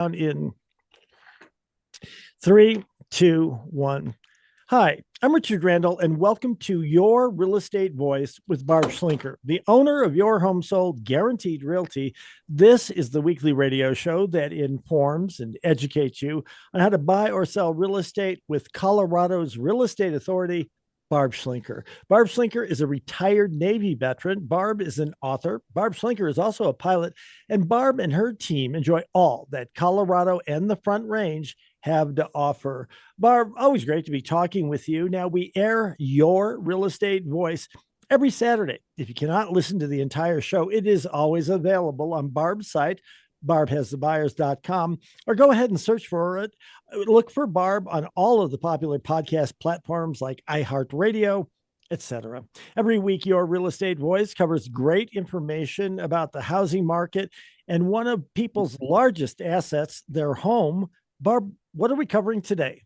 In three, two, one. Hi, I'm Richard Randall, and welcome to Your Real Estate Voice with Barb Schlinker, the owner of Your Home Sold Guaranteed Realty. This is the weekly radio show that informs and educates you on how to buy or sell real estate with Colorado's real estate authority, Barb Schlinker. Barb Schlinker is a retired Navy veteran. Barb is an author. Barb Schlinker is also a pilot, and Barb and her team enjoy all that Colorado and the Front Range have to offer. Barb, always great to be talking with you. Now, we air Your Real Estate Voice every Saturday. If you cannot listen to the entire show, it is always available on Barb's site, barbhasthebuyers.com, or go ahead and search for it. Look for Barb on all of the popular podcast platforms like iHeartRadio, etc. Every week, Your Real Estate Voice covers great information about the housing market and one of people's largest assets, their home. Barb, what are we covering today?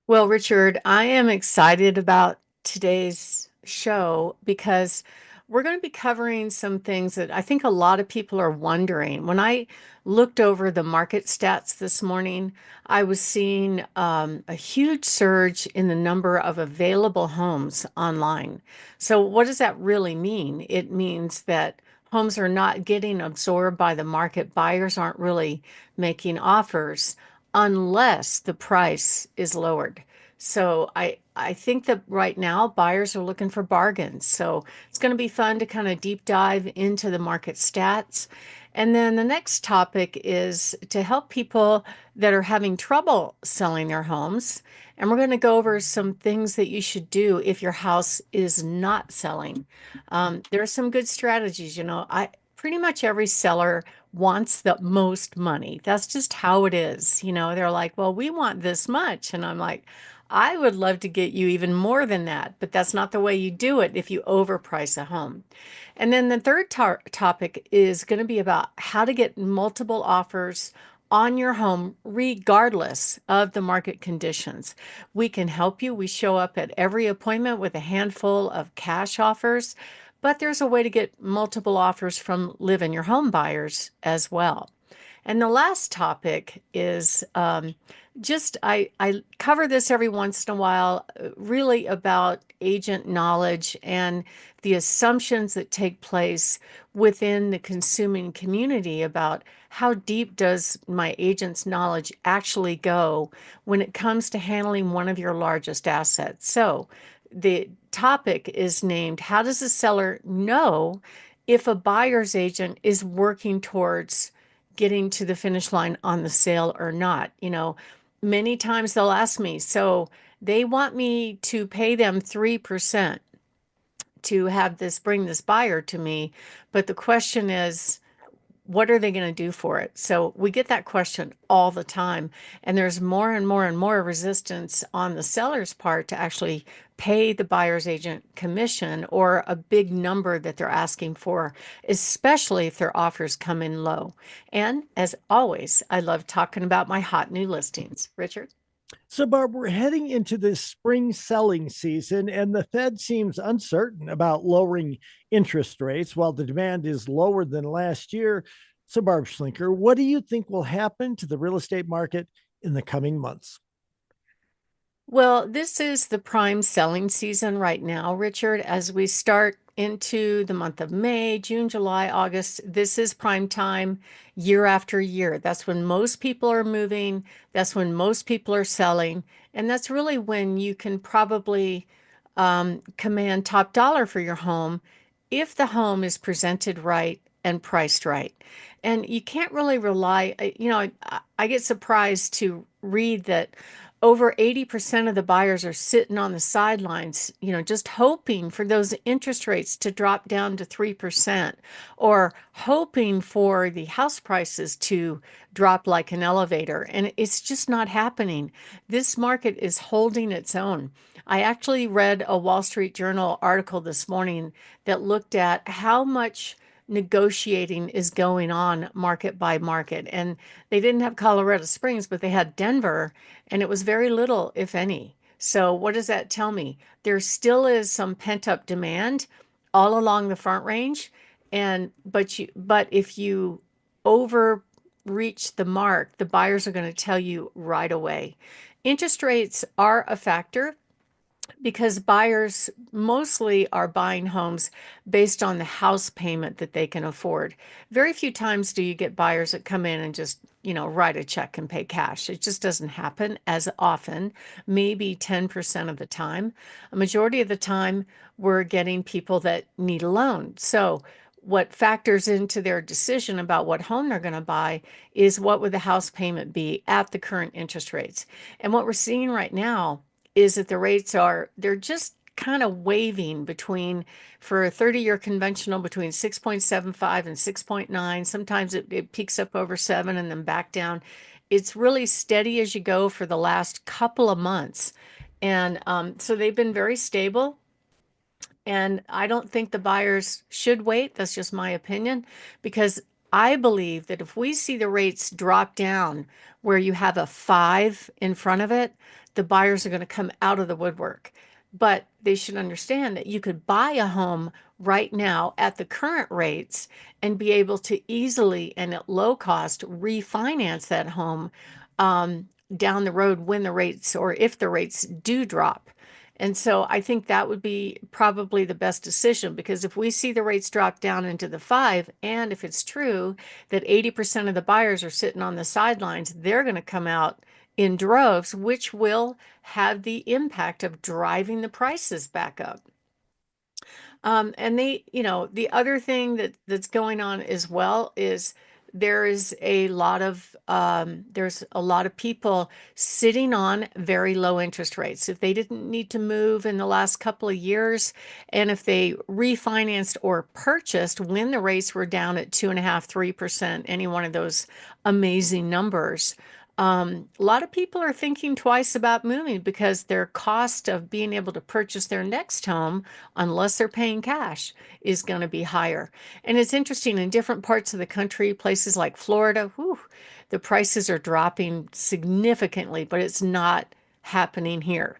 Well, Richard, I am excited about today's show because we're going to be covering some things that I think a lot of people are wondering. When I looked over the market stats this morning, I was seeing a huge surge in the number of available homes online. So, what does that really mean? It means that homes are not getting absorbed by the market. Buyers aren't really making offers unless the price is lowered. So I think that right now buyers are looking for bargains. So it's going to be fun to kind of deep dive into the market stats. And then the next topic is to help people that are having trouble selling their homes. And we're going to go over some things that you should do if your house is not selling. There are some good strategies. I pretty much every seller wants the most money. That's just how it is. They're like, well, we want this much. And I'm like, I would love to get you even more than that, but that's not the way you do it if you overprice a home. And then the third topic is going to be about how to get multiple offers on your home, regardless of the market conditions. We can help you. We show up at every appointment with a handful of cash offers, but there's a way to get multiple offers from live in your home buyers as well. And the last topic is I cover this every once in a while, really about agent knowledge and the assumptions that take place within the consuming community about how deep does my agent's knowledge actually go when it comes to handling one of your largest assets. So the topic is named, How does a seller know if a buyer's agent is working towards getting to the finish line on the sale or not? Many times they'll ask me, so they want me to pay them 3% to have this bring this buyer to me, but the question is, what are they going to do for it? So we get that question all the time. And there's more and more and more resistance on the seller's part to actually pay the buyer's agent commission or a big number that they're asking for, especially if their offers come in low. And as always, I love talking about my hot new listings. Richard? So, Barb, we're heading into this spring selling season, and the Fed seems uncertain about lowering interest rates while the demand is lower than last year. So, Barb Schlinker, what do you think will happen to the real estate market in the coming months? Well, this is the prime selling season right now, Richard, as we start into the month of May, June, July, August. This is prime time year after year. That's when most people are moving. That's when most people are selling. And that's really when you can probably command top dollar for your home if the home is presented right and priced right. And you can't really rely, I get surprised to read that over 80% of the buyers are sitting on the sidelines, just hoping for those interest rates to drop down to 3% or hoping for the house prices to drop like an elevator. And it's just not happening. This market is holding its own. I actually read a Wall Street Journal article this morning that looked at how much negotiating is going on market by market. And they didn't have Colorado Springs, but they had Denver, and it was very little, if any. So what does that tell me? There still is some pent-up demand all along the Front Range, and but if you over reach the mark, the buyers are going to tell you right away. Interest rates are a factor because buyers mostly are buying homes based on the house payment that they can afford. Very few times do you get buyers that come in and just, write a check and pay cash. It just doesn't happen as often, maybe 10% of the time. A majority of the time, we're getting people that need a loan. So, what factors into their decision about what home they're going to buy is what would the house payment be at the current interest rates. And what we're seeing right now is that the rates they're just kind of waving between, for a 30-year conventional, between 6.75 and 6.9. Sometimes it peaks up over 7 and then back down. It's really steady as you go for the last couple of months. And so they've been very stable. And I don't think the buyers should wait. That's just my opinion, because I believe that if we see the rates drop down where you have a 5 in front of it, the buyers are going to come out of the woodwork. But they should understand that you could buy a home right now at the current rates and be able to easily and at low cost refinance that home down the road when the rates, or if the rates do drop. And so I think that would be probably the best decision, because if we see the rates drop down into the 5, and if it's true that 80% of the buyers are sitting on the sidelines, they're going to come out in droves, which will have the impact of driving the prices back up. And the other thing that's going on as well is there's a lot of people sitting on very low interest rates. If they didn't need to move in the last couple of years, and if they refinanced or purchased when the rates were down at 2.5, 3%, any one of those amazing numbers, a lot of people are thinking twice about moving because their cost of being able to purchase their next home, unless they're paying cash, is going to be higher. And it's interesting, in different parts of the country, places like Florida, whew, the prices are dropping significantly, but it's not happening here.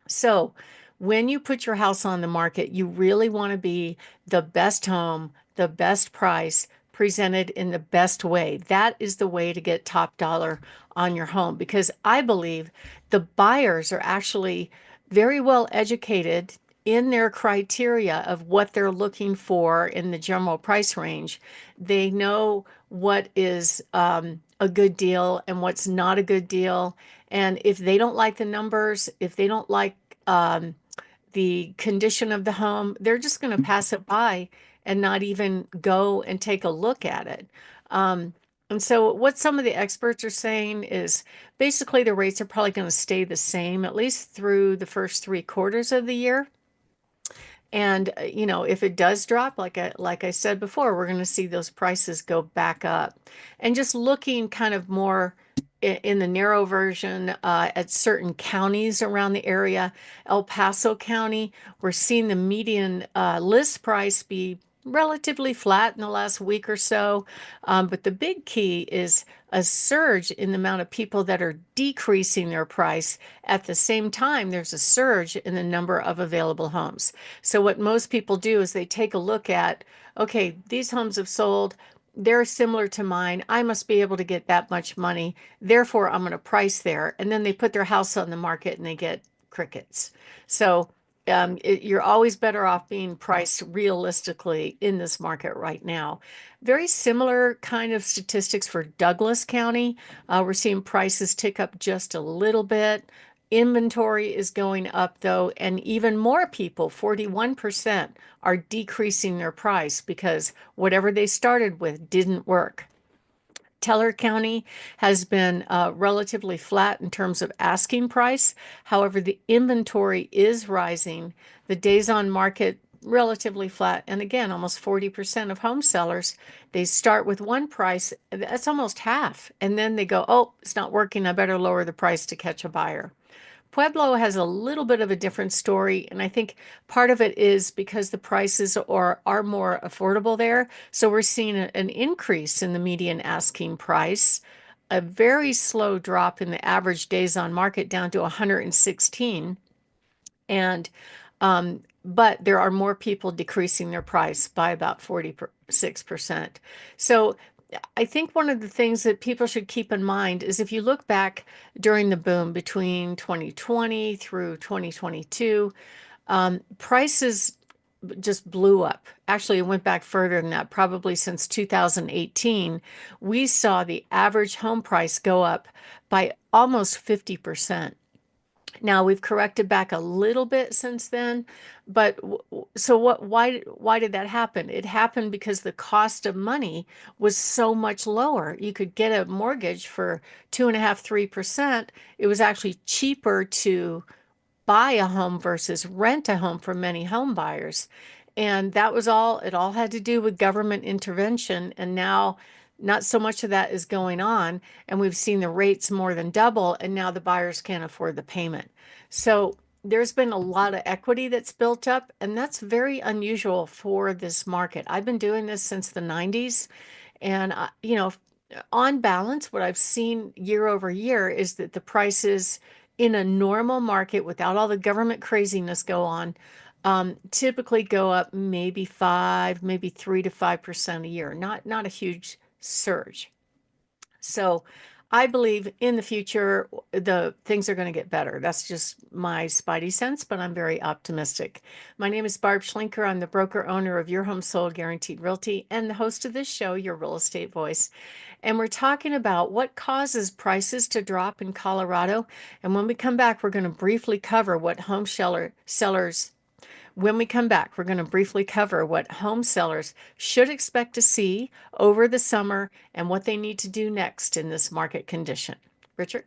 So, when you put your house on the market, you really want to be the best home, the best price, presented in the best way. That is the way to get top dollar on your home, because I believe the buyers are actually very well educated in their criteria of what they're looking for in the general price range. They know what is a good deal and what's not a good deal. And if they don't like the numbers, if they don't like um, the condition of the home, they're just going to pass it by and not even go and take a look at it. Um, and so, what some of the experts are saying is basically the rates are probably going to stay the same, at least through the first 3 quarters of the year. And if it does drop, like I said before, we're going to see those prices go back up. And just looking kind of more in the narrow version at certain counties around the area, El Paso County, we're seeing the median list price be relatively flat in the last week or so. But the big key is a surge in the amount of people that are decreasing their price. At the same time, there's a surge in the number of available homes. So what most people do is they take a look at, okay, these homes have sold, they're similar to mine. I must be able to get that much money. Therefore, I'm going to price there. And then they put their house on the market and they get crickets. So you're always better off being priced realistically in this market right now. Very similar kind of statistics for Douglas County. We're seeing prices tick up just a little bit. Inventory is going up though, and even more people, 41%, are decreasing their price because whatever they started with didn't work. Teller County has been relatively flat in terms of asking price. However, the inventory is rising. The days on market relatively flat. And again, almost 40% of home sellers, they start with one price. That's almost half. And then they go, oh, it's not working. I better lower the price to catch a buyer. Pueblo has a little bit of a different story, and I think part of it is because the prices are more affordable there. So we're seeing an increase in the median asking price, a very slow drop in the average days on market down to 116. And but there are more people decreasing their price by about 46%. So I think one of the things that people should keep in mind is if you look back during the boom between 2020 through 2022, prices just blew up. Actually, it went back further than that, probably since 2018. We saw the average home price go up by almost 50%. Now we've corrected back a little bit since then, but so what, why did that happen? It happened because the cost of money was so much lower. You could get a mortgage for 2.5, 3%. It was actually cheaper to buy a home versus rent a home for many home buyers. And that was all, it all had to do with government intervention. And now not so much of that is going on. And we've seen the rates more than double. And now the buyers can't afford the payment. So there's been a lot of equity that's built up. And that's very unusual for this market. I've been doing this since the 90s. And, on balance, what I've seen year over year is that the prices in a normal market without all the government craziness go on, typically go up maybe 3 to 5% a year, not a huge surge. So I believe in the future, the things are going to get better. That's just my spidey sense, but I'm very optimistic. My name is Barb Schlinker. I'm the broker owner of Your Home Sold Guaranteed Realty and the host of this show, Your Real Estate Voice. And we're talking about what causes prices to drop in Colorado. And when we come back, we're going to briefly cover what home sellers when we come back, we're going to briefly cover what home sellers should expect to see over the summer and what they need to do next in this market condition. Richard?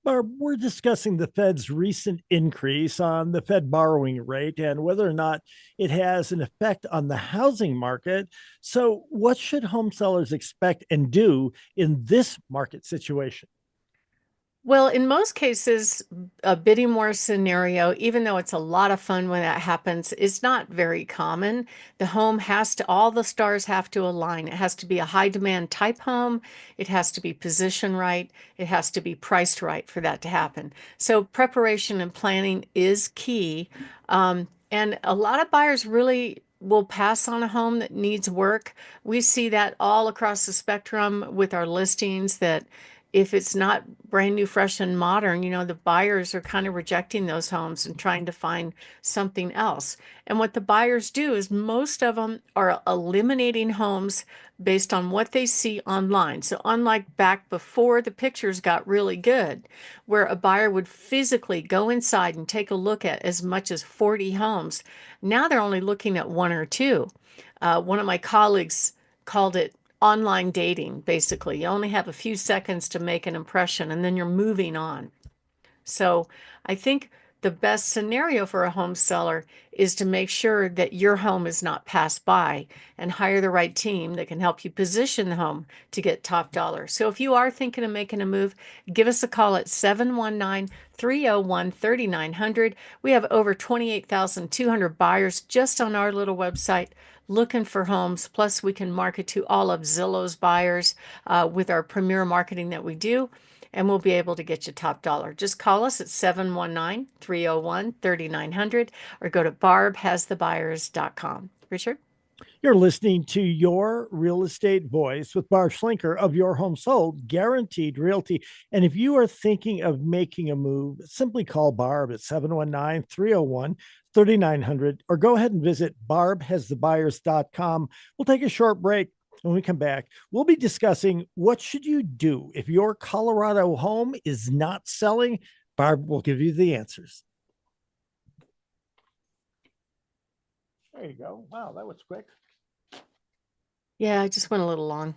Barb, we're discussing the Fed's recent increase on the Fed borrowing rate and whether or not it has an effect on the housing market. So, what should home sellers expect and do in this market situation? Well, in most cases, a bidding war scenario, even though it's a lot of fun when that happens, is not very common. The home has to, all the stars have to align. It has to be a high demand type home. It has to be positioned right. It has to be priced right for that to happen. So preparation and planning is key. And a lot of buyers really will pass on a home that needs work. We see that all across the spectrum with our listings that if it's not brand new, fresh, and modern, the buyers are kind of rejecting those homes and trying to find something else. And what the buyers do is most of them are eliminating homes based on what they see online. So, unlike back before the pictures got really good, where a buyer would physically go inside and take a look at as much as 40 homes, now they're only looking at one or two. One of my colleagues called it online dating, basically. You only have a few seconds to make an impression and then you're moving on. So I think the best scenario for a home seller is to make sure that your home is not passed by and hire the right team that can help you position the home to get top dollar. So if you are thinking of making a move, give us a call at 719-301-3900. We have over 28,200 buyers just on our little website looking for homes. Plus, we can market to all of Zillow's buyers with our premier marketing that we do, and we'll be able to get you top dollar. Just call us at 719-301-3900 or go to barbhasthebuyers.com. Richard? You're listening to Your Real Estate Voice with Barb Schlinker of Your Home Sold Guaranteed Realty. And if you are thinking of making a move, simply call Barb at 719-301-3900 or go ahead and visit barbhasthebuyers.com. We'll take a short break. When we come back, we'll be discussing what should you do if your Colorado home is not selling. Barb will give you the answers. There you go. Wow, that was quick. Yeah, I just went a little long.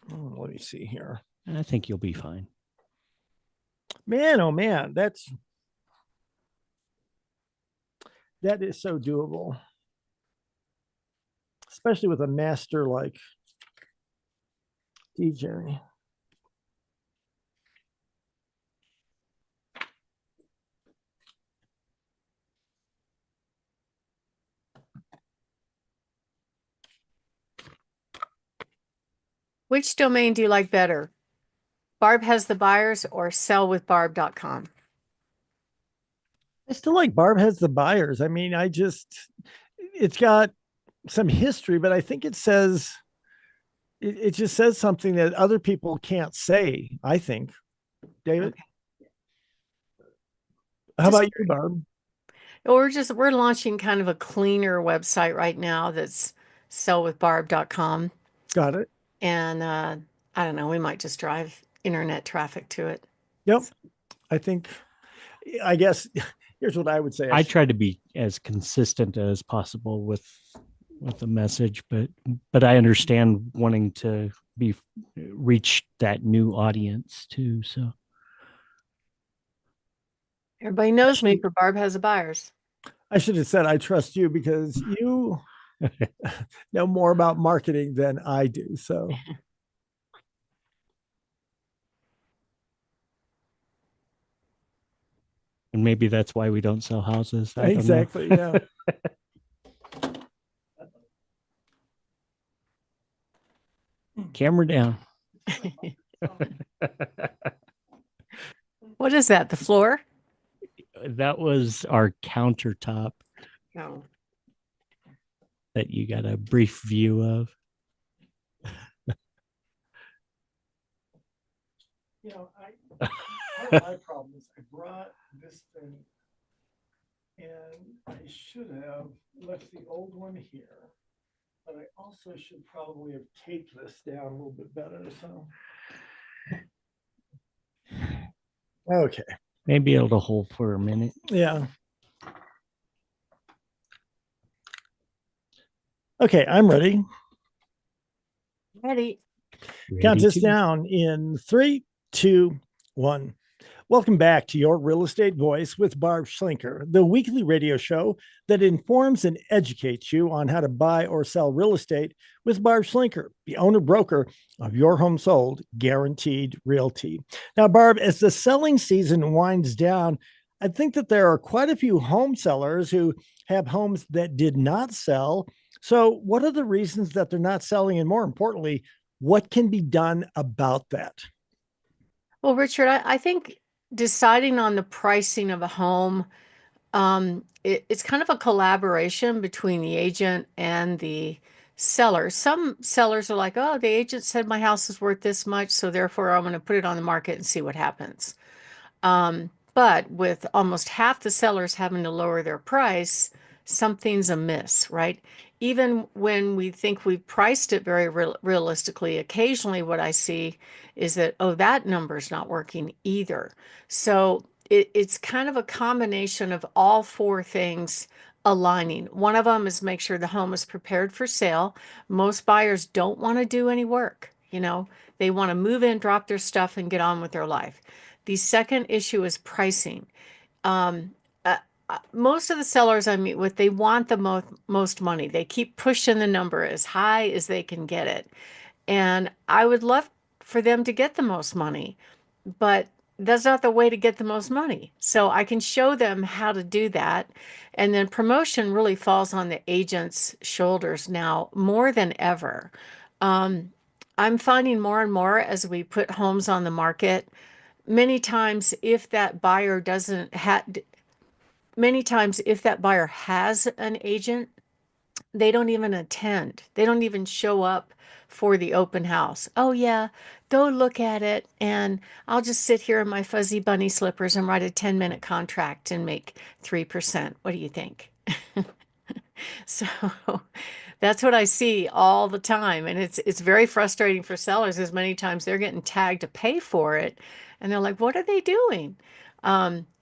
Let me see here. And I think you'll be fine. Man, oh man, that is so doable. Especially with a master like DJ. Which domain do you like better? Barb Has the Buyers or sellwithbarb.com? I still like Barb Has the Buyers. I mean, it's got some history, but I think it just says something that other people can't say. I think, David. Okay. How about you, Disagree. Barb? We're launching kind of a cleaner website right now that's sellwithbarb.com. Got it. And I don't know, we might just drive internet traffic to it. Yep. I think. I guess here's what I would say. I I should. try to be as consistent as possible with the message, but I understand wanting to be reach that new audience too. So Everybody knows me for Barb Has a Buyers. I should have said I trust you because you know more about marketing than I do. So and maybe that's why we don't sell houses. I don't know. exactly. Yeah. Camera down. What is that? The floor? That was our countertop No. that you got a brief view of. Part of my problem is I brought this thing and I should have left the old one here, but I also should probably have taped this down a little bit better. So, okay. Maybe it'll hold for a minute. Yeah. Okay. I'm ready. Ready? Count Ready this to. down in 3, 2, 1. Welcome back to Your Real Estate Voice with Barb Schlinker, the weekly radio show that informs and educates you on how to buy or sell real estate with Barb Schlinker, the owner broker of Your Home Sold Guaranteed Realty. Now, Barb, as the selling season winds down, I think that there are quite a few home sellers who have homes that did not sell. So, what are the reasons that they're not selling? And more importantly, what can be done about that? Well, Richard, I think deciding on the pricing of a home, it's kind of a collaboration between the agent and the seller. Some sellers are like, oh, the agent said my house is worth this much, so therefore I'm going to put it on the market and see what happens. But with almost half the sellers having to lower their price, something's amiss, right? Even when we think we've priced it very realistically, occasionally what I see is that, oh, that number's not working either. So it's kind of a combination of all four things aligning. One of them is make sure the home is prepared for sale. Most buyers don't want to do any work, they want to move in, drop their stuff, and get on with their life. The second issue is pricing. Um, Most of the sellers I meet with, they want the most money. They keep pushing the number as high as they can get it. And I would love for them to get the most money, but that's not the way to get the most money. So I can show them how to do that. And then promotion really falls on the agent's shoulders now more than ever. Um, I'm finding more and more as we put homes on the market, many times if that buyer doesn't have many times if that buyer has an agent, they don't even attend. They don't even show up for the open house. Oh yeah, go look at it and I'll just sit here in my fuzzy bunny slippers and write a 10-minute contract and make 3%. What do you think? So that's what I see all the time. And it's very frustrating for sellers as many times they're getting tagged to pay for it. And they're like, what are they doing?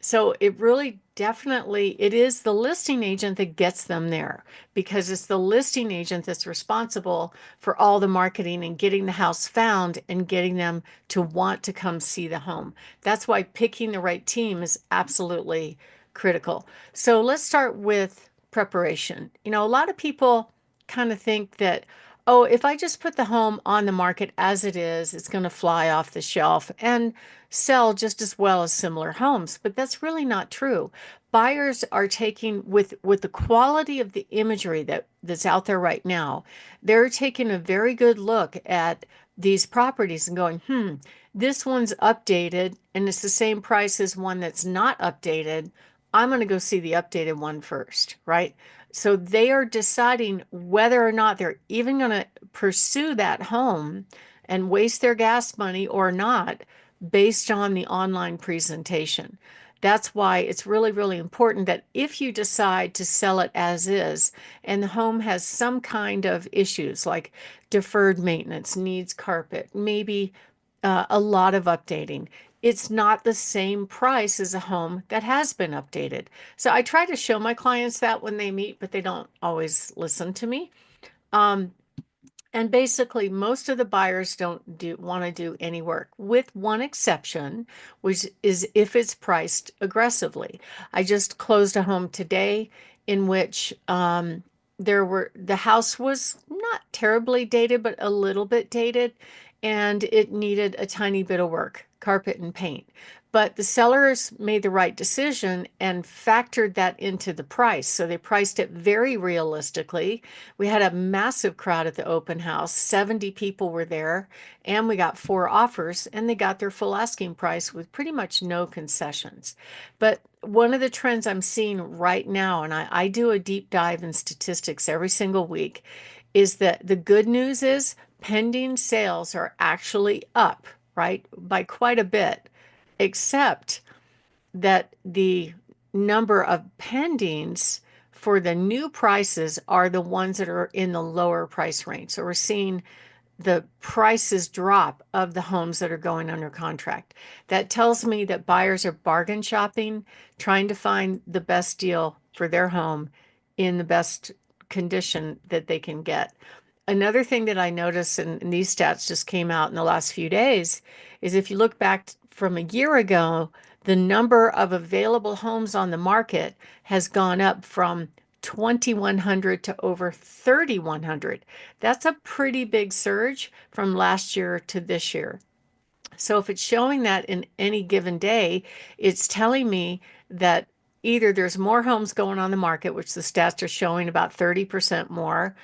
So it really definitely it is the listing agent that gets them there because it's the listing agent that's responsible for all the marketing and getting the house found and getting them to want to come see the home. That's why picking the right team is absolutely critical. So let's start with preparation. A lot of people kind of think that, oh, if I just put the home on the market as it is, it's going to fly off the shelf and sell just as well as similar homes. But that's really not true. Buyers are taking with the quality of the imagery that's out there right now, they're taking a very good look at these properties and going, this one's updated and it's the same price as one that's not updated. I'm going to go see the updated one first, right? So they are deciding whether or not they're even going to pursue that home and waste their gas money or not based on the online presentation. That's why it's really, really important that if you decide to sell it as is and the home has some kind of issues like deferred maintenance, needs carpet, maybe a lot of updating, it's not the same price as a home that has been updated. So I try to show my clients that when they meet, but they don't always listen to me. Um, and basically, most of the buyers don't want to do any work, with one exception, which is if it's priced aggressively. I just closed a home today in which the house was not terribly dated, but a little bit dated, and it needed a tiny bit of work, carpet and paint. But the sellers made the right decision and factored that into the price. So they priced it very realistically. We had a massive crowd at the open house. 70 people were there, and we got 4 offers, and they got their full asking price with pretty much no concessions. But one of the trends I'm seeing right now, and I do a deep dive in statistics every single week, is that the good news is pending sales are actually up, right, by quite a bit, except that the number of pendings for the new prices are the ones that are in the lower price range. So we're seeing the prices drop of the homes that are going under contract. That tells me that buyers are bargain shopping, trying to find the best deal for their home in the best condition that they can get. Another thing that I noticed, and these stats just came out in the last few days, is if you look back from a year ago, the number of available homes on the market has gone up from 2,100 to over 3,100. That's a pretty big surge from last year to this year. So if it's showing that in any given day, it's telling me that either there's more homes going on the market, which the stats are showing about 30% more,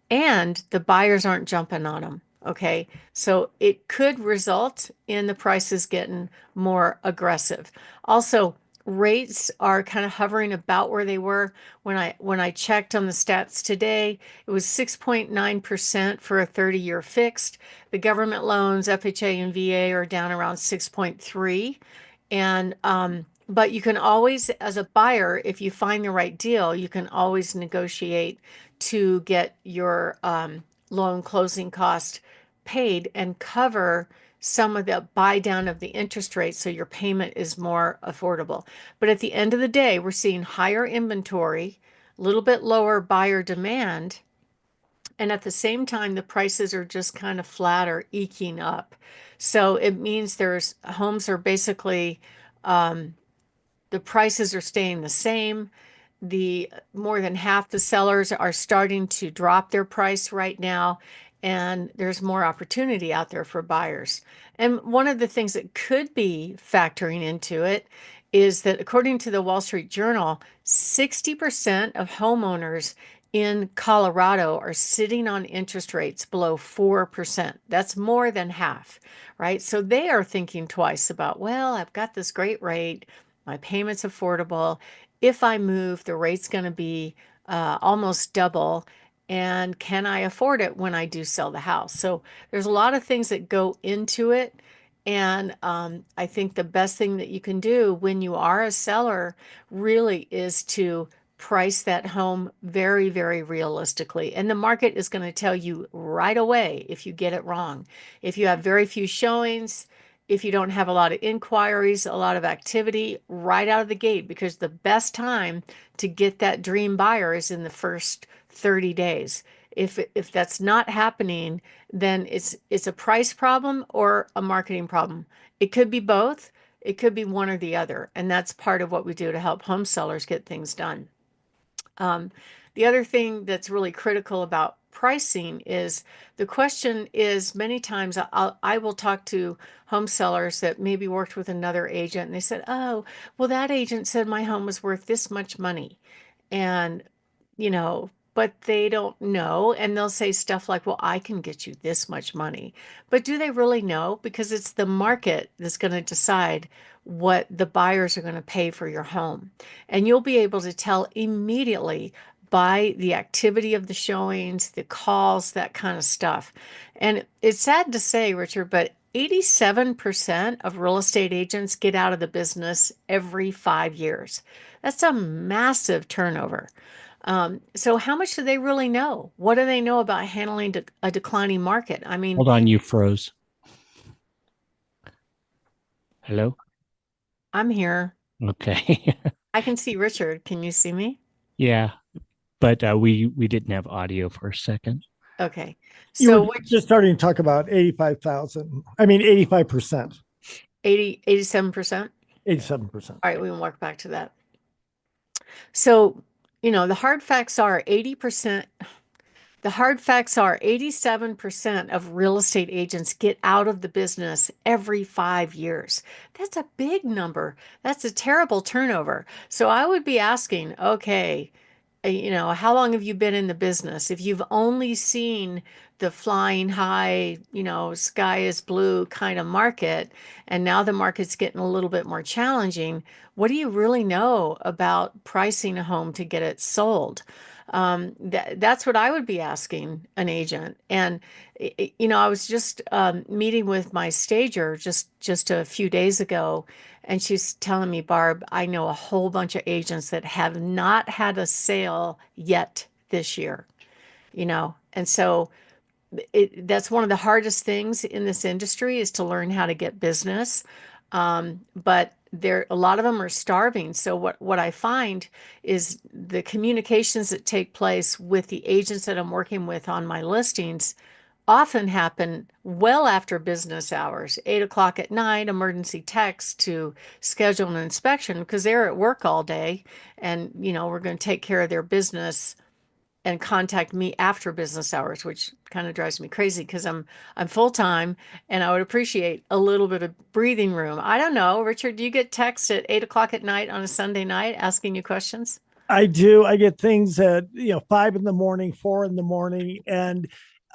and the buyers aren't jumping on them. Okay. So it could result in the prices getting more aggressive. Also, rates are kind of hovering about where they were when I checked on the stats today. It was 6.9% for a 30-year fixed. The government loans, FHA and VA, are down around 6.3. And but you can always, as a buyer, if you find the right deal, you can always negotiate to get your loan closing cost paid and cover some of the buy down of the interest rate so your payment is more affordable. But at the end of the day, we're seeing higher inventory, a little bit lower buyer demand, and at the same time, the prices are just kind of flat or eking up. So it means there's homes are basically the prices are staying the same. The more than half the sellers are starting to drop their price right now, and there's more opportunity out there for buyers. And one of the things that could be factoring into it is that according to the Wall Street Journal, 60% of homeowners in Colorado are sitting on interest rates below 4%. That's more than half, right? So they are thinking twice about, well, I've got this great rate, my payment's affordable. If I move, the rate's going to be almost double. And can I afford it when I do sell the house? So there's a lot of things that go into it. And I think the best thing that you can do when you are a seller really is to price that home very, very realistically. And the market is going to tell you right away if you get it wrong. If you have very few showings, if you don't have a lot of inquiries, a lot of activity right out of the gate, because the best time to get that dream buyer is in the first 30 days. If that's not happening, then it's a price problem or a marketing problem. It could be both. It could be one or the other. And that's part of what we do to help home sellers get things done. The other thing that's really critical about pricing is the question is many times I will talk to home sellers that maybe worked with another agent and they said, oh, well, that agent said my home was worth this much money. And, but they don't know. And they'll say stuff like, well, I can get you this much money. But do they really know? Because it's the market that's going to decide what the buyers are going to pay for your home. And you'll be able to tell immediately by the activity of the showings, the calls, that kind of stuff. And it's sad to say, Richard, but 87% of real estate agents get out of the business every 5 years. That's a massive turnover. So how much do they really know? What do they know about handling a declining market? I mean, Hold on, you froze. Hello? I'm here. Okay. I can see Richard. Can you see me? Yeah, but we didn't have audio for a second. Okay. You were So which just starting to talk about 85,000. I mean, 85%, 87%? 87%. All right, we can walk back to that. So, the hard facts are 80%. The hard facts are 87% of real estate agents get out of the business every 5 years. That's a big number. That's a terrible turnover. So I would be asking, okay, how long have you been in the business? If you've only seen the flying high, sky is blue kind of market, and now the market's getting a little bit more challenging, what do you really know about pricing a home to get it sold? That's what I would be asking an agent. And I was just meeting with my stager just a few days ago, and she's telling me, Barb, I know a whole bunch of agents that have not had a sale yet this year, and so that's one of the hardest things in this industry is to learn how to get business. But a lot of them are starving. So what I find is the communications that take place with the agents that I'm working with on my listings often happen well after business hours, 8 o'clock at night, emergency text to schedule an inspection because they're at work all day, and we're going to take care of their business and contact me after business hours, which kind of drives me crazy because I'm full time and I would appreciate a little bit of breathing room. I don't know, Richard, do you get texts at 8 o'clock at night on a Sunday night asking you questions? I do. I get things at 5 in the morning, 4 in the morning, and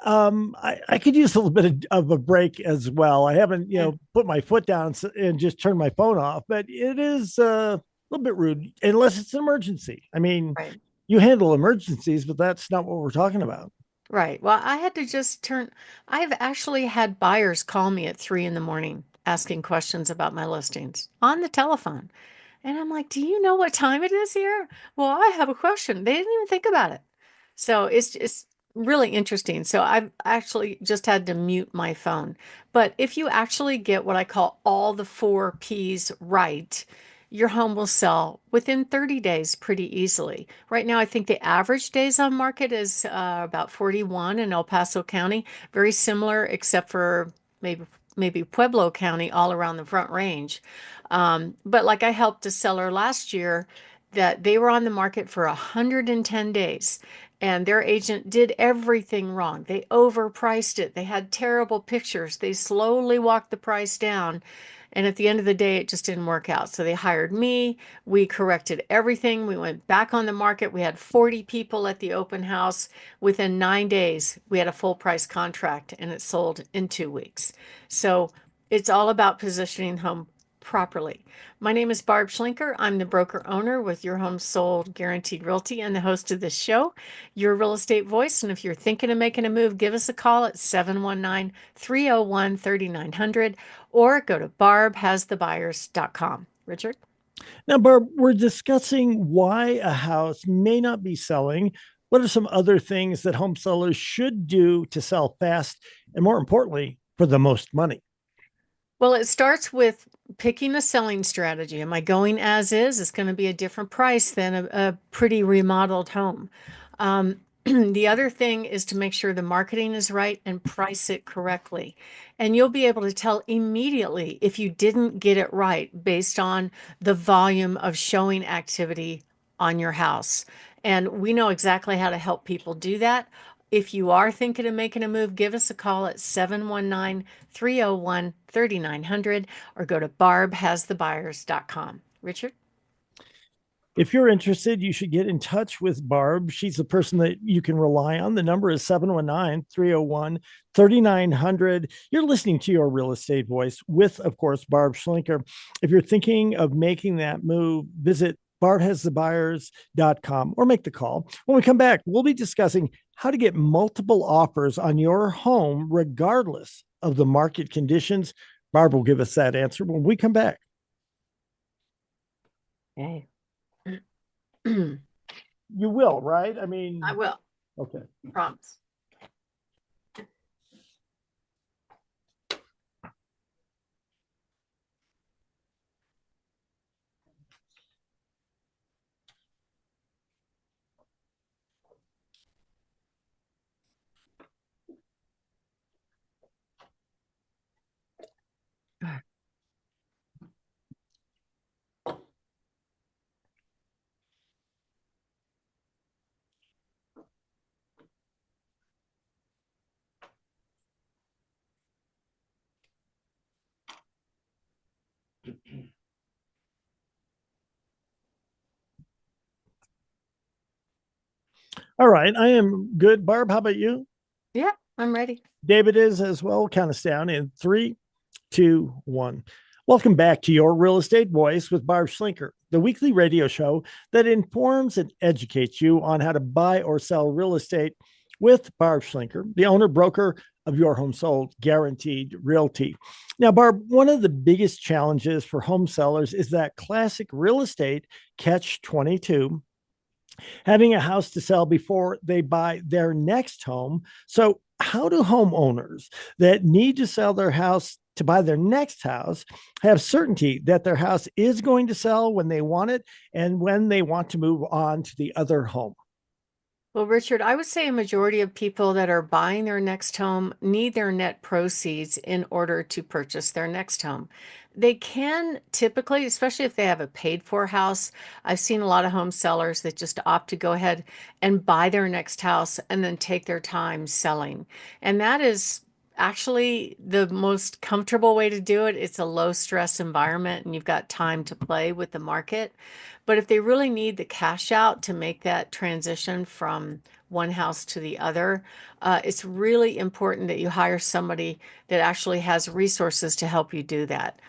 I could use a little bit of a break as well. I haven't Yeah. put my foot down and just turned my phone off, but it is a little bit rude unless it's an emergency. I mean, Right. you handle emergencies, but that's not what we're talking about. Right. Well, I had to just I've actually had buyers call me at 3 in the morning asking questions about my listings on the telephone. And I'm like, do you know what time it is here? Well, I have a question. They didn't even think about it. So it's really interesting. So I've actually just had to mute my phone. But if you actually get what I call all the four P's right, your home will sell within 30 days pretty easily. Right now, I think the average days on market is about 41 in El Paso County, very similar, except for maybe Pueblo County all around the Front Range. But like I helped a seller last year that they were on the market for 110 days and their agent did everything wrong. They overpriced it. They had terrible pictures. They slowly walked the price down. And at the end of the day, it just didn't work out. So they hired me. We corrected everything. We went back on the market. We had 40 people at the open house. Within 9 days, we had a full price contract and it sold in 2 weeks. So it's all about positioning home properly. My name is Barb Schlinker. I'm the broker owner with Your Home Sold Guaranteed Realty and the host of this show, Your Real Estate Voice. And if you're thinking of making a move, give us a call at 719-301-3900 or go to barbhasthebuyers.com. Richard? Now, Barb, we're discussing why a house may not be selling. What are some other things that home sellers should do to sell fast and, more importantly, for the most money? Well, it starts with picking a selling strategy. Am I going as is? It's going to be a different price than a pretty remodeled home. The other thing is to make sure the marketing is right and price it correctly. And you'll be able to tell immediately if you didn't get it right based on the volume of showing activity on your house. And we know exactly how to help people do that. If you are thinking of making a move, give us a call at 719-301-3900 or go to barbhasthebuyers.com. Richard? If you're interested, you should get in touch with Barb. She's the person that you can rely on. The number is 719-301-3900. You're listening to Your Real Estate Voice with, of course, Barb Schlinker. If you're thinking of making that move, visit barbhasthebuyers.com, or make the call. When we come back, we'll be discussing how to get multiple offers on your home regardless of the market conditions. Barb will give us that answer when we come back. Okay. You will, right? I mean, I will. okay. Promise. All right. I am good. Barb, how about you? Yeah, I'm ready. David is as well. Count us down in 3, 2, 1. Welcome back to Your Real Estate Voice with Barb Schlinker, the weekly radio show that informs and educates you on how to buy or sell real estate with Barb Schlinker, the owner broker of Your Home Sold Guaranteed Realty. Now, Barb, one of the biggest challenges for home sellers is that classic real estate catch 22, having a house to sell before they buy their next home. So, how do homeowners that need to sell their house to buy their next house have certainty that their house is going to sell when they want it and when they want to move on to the other home? Well, Richard, I would say a majority of people that are buying their next home need their net proceeds in order to purchase their next home. They can typically, especially if they have a paid for house, I've seen a lot of home sellers that just opt to go ahead and buy their next house and then take their time selling. And that is actually the most comfortable way to do it. It's a low stress environment and you've got time to play with the market. But if they really need the cash out to make that transition from one house to the other, it's really important that you hire somebody that actually has resources to help you do that.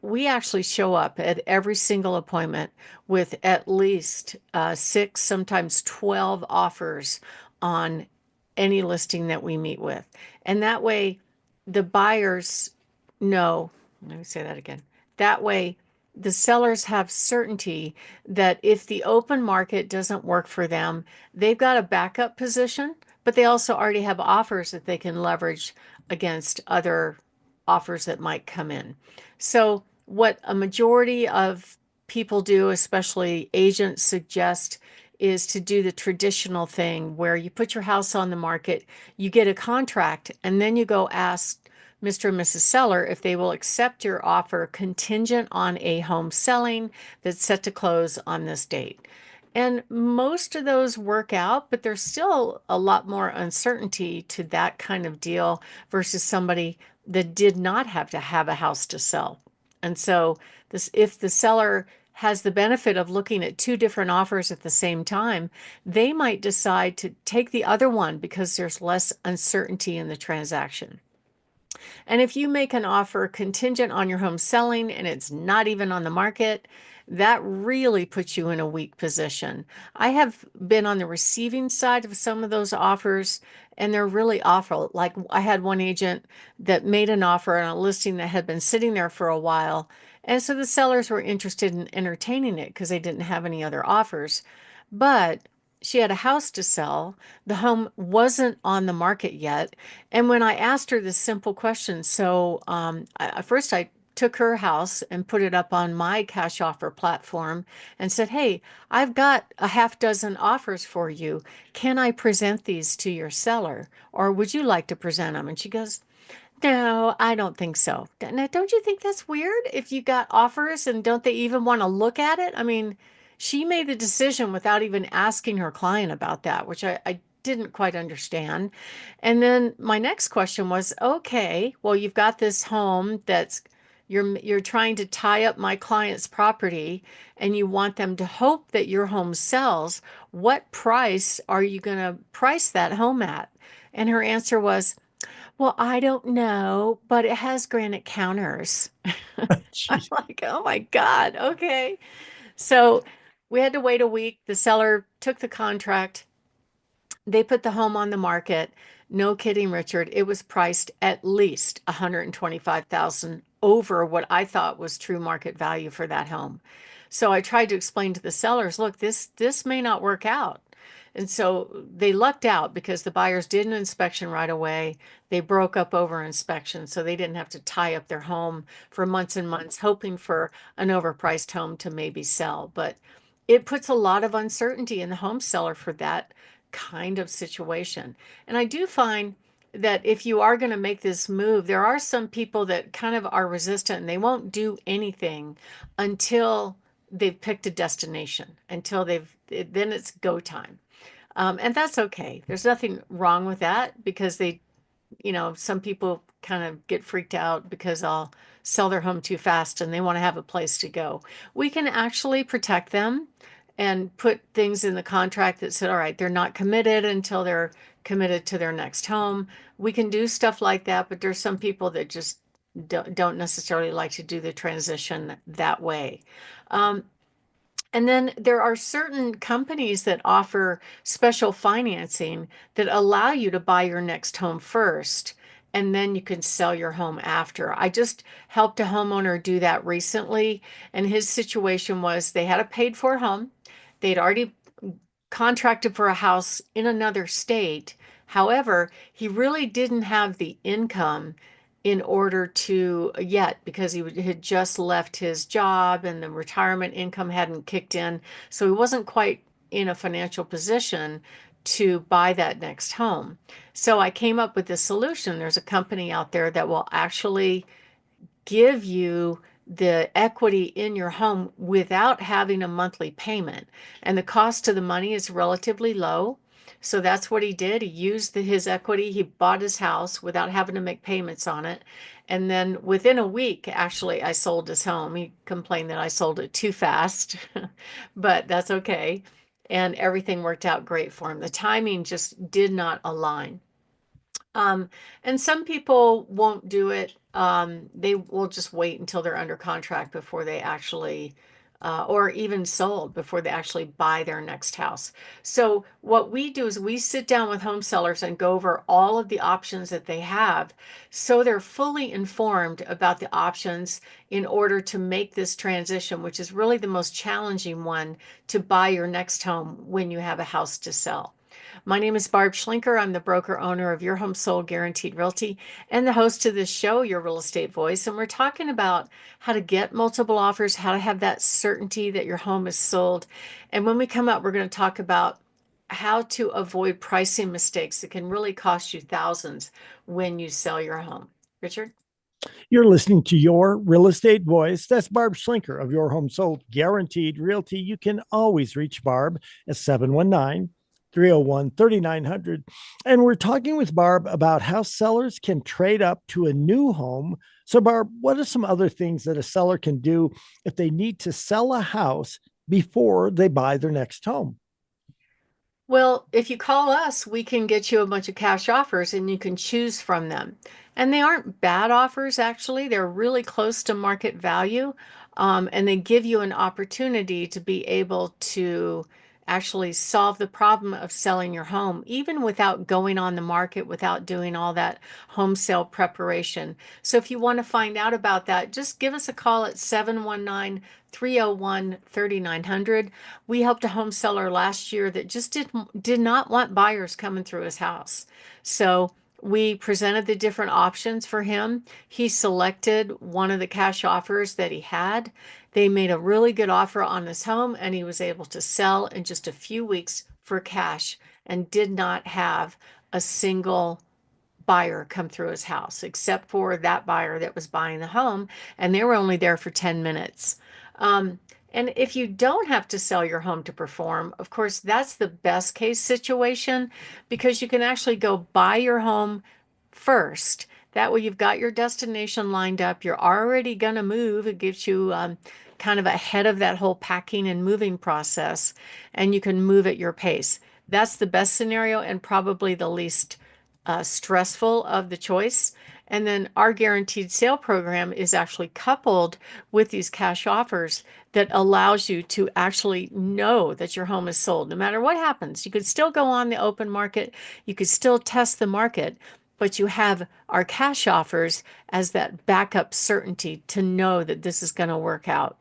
We actually show up at every single appointment with at least 6, sometimes 12 offers on any listing that we meet with. And that way, the buyers know, let me say that again. That way, the sellers have certainty that if the open market doesn't work for them, they've got a backup position, but they also already have offers that they can leverage against other offers that might come in. So, what a majority of people do, especially agents, suggest is to do the traditional thing where you put your house on the market, you get a contract, and then you go ask Mr. and Mrs. Seller if they will accept your offer contingent on a home selling that's set to close on this date. And most of those work out, but there's still a lot more uncertainty to that kind of deal versus somebody that did not have to have a house to sell. And so this, if the seller has the benefit of looking at two different offers at the same time, they might decide to take the other one because there's less uncertainty in the transaction. And if you make an offer contingent on your home selling and it's not even on the market, that really puts you in a weak position. I have been on the receiving side of some of those offers, and they're really awful. Like I had one agent that made an offer on a listing that had been sitting there for a while. And so the sellers were interested in entertaining it because they didn't have any other offers. But she had a house to sell. The home wasn't on the market yet. And when I asked her this simple question, first I took her house and put it up on my cash offer platform and said, "Hey, I've got a half dozen offers for you. Can I present these to your seller? Or would you like to present them?" And she goes, "No, I don't think so." Now, don't you think that's weird if you got offers and don't they even want to look at it? I mean, she made the decision without even asking her client about that, which I didn't quite understand. And then my next question was, okay, well, you've got this home that's you're trying to tie up my client's property and you want them to hope that your home sells. What price are you going to price that home at? And her answer was, "Well, I don't know, but it has granite counters." I'm Jeez. like, oh my God, okay. So We had to wait a week. The seller took the contract. They put the home on the market. No kidding, Richard. It was priced at least 125,000 over what I thought was true market value for that home. So I tried to explain to the sellers, look, this may not work out. And so they lucked out because the buyers did an inspection right away. They broke up over inspection, so they didn't have to tie up their home for months and months, hoping for an overpriced home to maybe sell. But it puts a lot of uncertainty in the home seller for that kind of situation. And I do find that if you are going to make this move, there are some people that kind of are resistant and they won't do anything until they've picked a destination, until then it's go time. And that's okay. There's nothing wrong with that because some people kind of get freaked out because I'll sell their home too fast and they want to have a place to go. We can actually protect them and put things in the contract that said, all right, they're not committed until they're committed to their next home. We can do stuff like that, but there's some people that just don't necessarily like to do the transition that way. And then there are certain companies that offer special financing that allow you to buy your next home first, and then you can sell your home after. I just helped a homeowner do that recently, and his situation was they had a paid for home. They'd already contracted for a house in another state. However, he really didn't have the income in order to yet because had just left his job and the retirement income hadn't kicked in. So he wasn't quite in a financial position to buy that next home. So I came up with this solution. There's a company out there that will actually give you the equity in your home without having a monthly payment. And the cost to the money is relatively low. So that's what he did. He used his equity. He bought his house without having to make payments on it. And then within a week, actually, I sold his home. He complained that I sold it too fast, but that's okay. And everything worked out great for him. The timing just did not align. Um, and some people won't do it. They will just wait until they're under contract before they actually, or even sold before they actually buy their next house. So what we do is we sit down with home sellers and go over all of the options that they have, so they're fully informed about the options in order to make this transition, which is really the most challenging one, to buy your next home when you have a house to sell. My name is Barb Schlinker. I'm the broker owner of Your Home Sold Guaranteed Realty and the host of this show, Your Real Estate Voice. And we're talking about how to get multiple offers, how to have that certainty that your home is sold. And when we come up, we're going to talk about how to avoid pricing mistakes that can really cost you thousands when you sell your home. Richard? You're listening to Your Real Estate Voice. That's Barb Schlinker of Your Home Sold Guaranteed Realty. You can always reach Barb at 719 301 3900. And we're talking with Barb about how sellers can trade up to a new home. So, Barb, what are some other things that a seller can do if they need to sell a house before they buy their next home? Well, if you call us, we can get you a bunch of cash offers and you can choose from them. And they aren't bad offers, actually. They're really close to market value. And they give you an opportunity to be able to actually solve the problem of selling your home, even without going on the market, without doing all that home sale preparation. So if you want to find out about that, just give us a call at 719 301 3900. We helped a home seller last year that just did not want buyers coming through his house. So we presented the different options for him. He selected one of the cash offers that he had. They made a really good offer on his home, and he was able to sell in just a few weeks for cash and did not have a single buyer come through his house, except for that buyer that was buying the home, and they were only there for 10 minutes. Um, and if you don't have to sell your home to perform, of course, that's the best case situation because you can actually go buy your home first. That way, you've got your destination lined up. You're already going to move. It gives you kind of ahead of that whole packing and moving process, and you can move at your pace. That's the best scenario and probably the least stressful of the choice. And then our guaranteed sale program is actually coupled with these cash offers that allows you to actually know that your home is sold. No matter what happens, you could still go on the open market, you could still test the market, but you have our cash offers as that backup certainty to know that this is going to work out.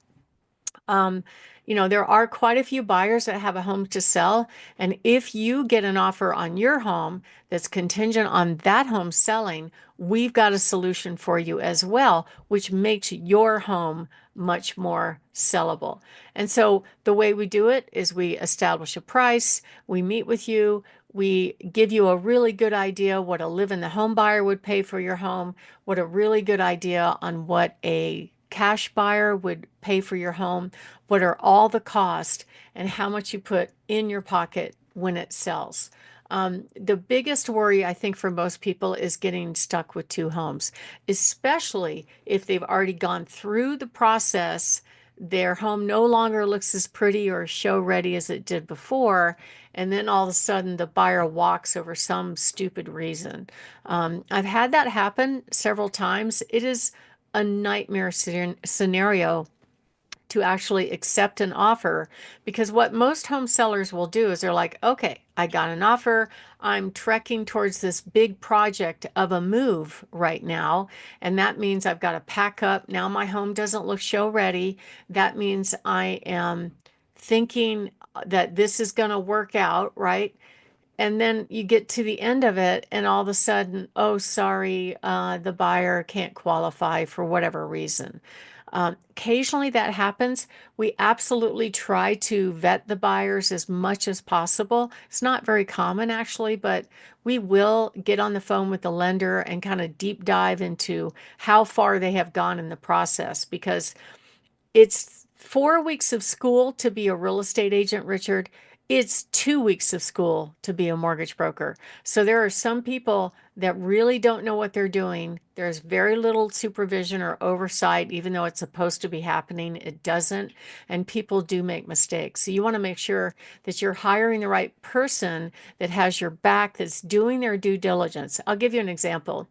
Um, there are quite a few buyers that have a home to sell. And if you get an offer on your home that's contingent on that home selling, we've got a solution for you as well, which makes your home much more sellable. And so the way we do it is we establish a price, we meet with you, we give you a really good idea what a live in the home buyer would pay for your home, what a really good idea on what a cash buyer would pay for your home, what are all the costs, and how much you put in your pocket when it sells. The biggest worry, I think, for most people is getting stuck with two homes, especially if they've already gone through the process. Their home no longer looks as pretty or show ready as it did before. And then all of a sudden, the buyer walks over some stupid reason. I've had that happen several times. It is a nightmare scenario to actually accept an offer, because what most home sellers will do is they're like, okay, I got an offer. I'm trekking towards this big project of a move right now. And that means I've got to pack up. Now my home doesn't look show ready. That means I am thinking that this is going to work out, right? And then you get to the end of it, and all of a sudden, oh, sorry, the buyer can't qualify for whatever reason. Occasionally that happens. We absolutely try to vet the buyers as much as possible. It's not very common, actually, but we will get on the phone with the lender and kind of deep dive into how far they have gone in the process, because it's 4 weeks of school to be a real estate agent, Richard. It's 2 weeks of school to be a mortgage broker. So there are some people that really don't know what they're doing. There's very little supervision or oversight, even though it's supposed to be happening, it doesn't. And people do make mistakes. So you want to make sure that you're hiring the right person that has your back, that's doing their due diligence. I'll give you an example.